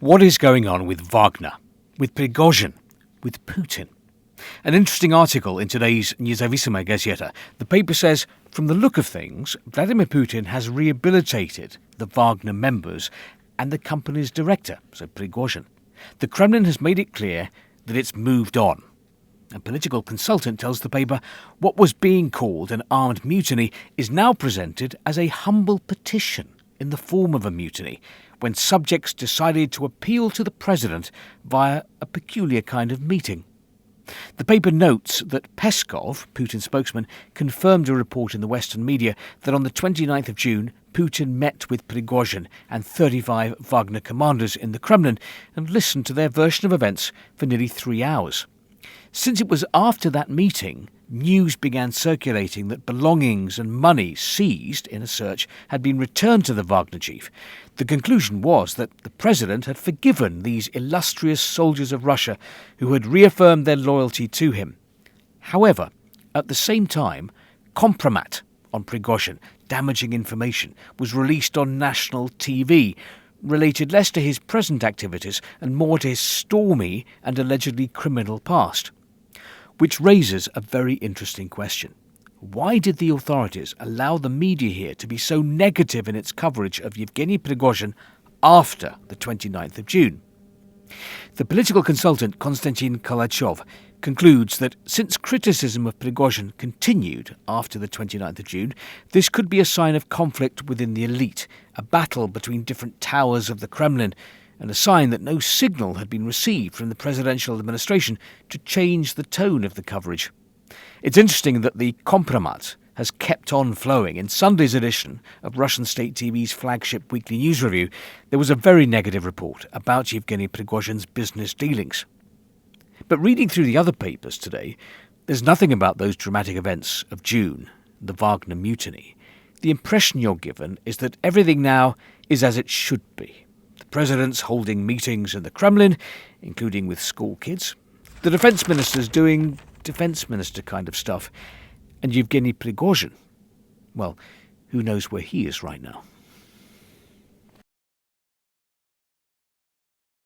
What is going on with Wagner, with Prigozhin, with Putin? An interesting article in today's Nezavisima Gazeta. The paper says, from the look of things, Vladimir Putin has rehabilitated the Wagner members and the company's director, so Prigozhin. The Kremlin has made it clear that it's moved on. A political consultant tells the paper what was being called an armed mutiny is now presented as a humble petition in the form of a mutiny, when subjects decided to appeal to the president via a peculiar kind of meeting. The paper notes that Peskov, Putin's spokesman, confirmed a report in the Western media that on the 29th of June, Putin met with Prigozhin and 35 Wagner commanders in the Kremlin and listened to their version of events for nearly 3 hours. Since it was after that meeting, news began circulating that belongings and money seized in a search had been returned to the Wagner chief. The conclusion was that the president had forgiven these illustrious soldiers of Russia who had reaffirmed their loyalty to him. However, at the same time, compromat on Prigozhin, damaging information, was released on national TV, related less to his present activities and more to his stormy and allegedly criminal past. Which raises a very interesting question. Why did the authorities allow the media here to be so negative in its coverage of Yevgeny Prigozhin after the 29th of June? The political consultant Konstantin Kalachov concludes that since criticism of Prigozhin continued after the 29th of June, this could be a sign of conflict within the elite, a battle between different towers of the Kremlin, and a sign that no signal had been received from the presidential administration to change the tone of the coverage. It's interesting that the compromat has kept on flowing. In Sunday's edition of Russian state TV's flagship weekly news review, there was a very negative report about Yevgeny Prigozhin's business dealings. But reading through the other papers today, there's nothing about those dramatic events of June, the Wagner mutiny. The impression you're given is that everything now is as it should be. The president's holding meetings in the Kremlin, including with school kids. The defence minister's doing defence minister kind of stuff. And Yevgeny Prigozhin, well, who knows where he is right now?